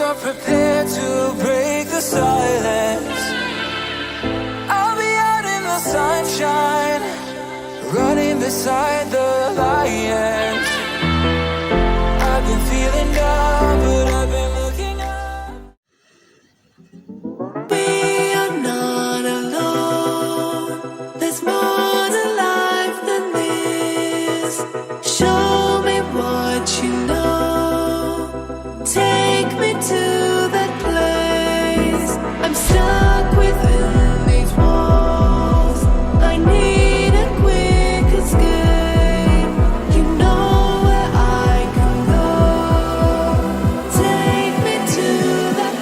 you're prepared to break the silence, I'll be out in the sunshine, running beside the lions. I've been feeling down, but I've been looking up. We are not alone. There's more to life than this. Show me what you know. Take me to that place. I'm stuck within these walls. I need a quick escape. You know where I can go. Take me to that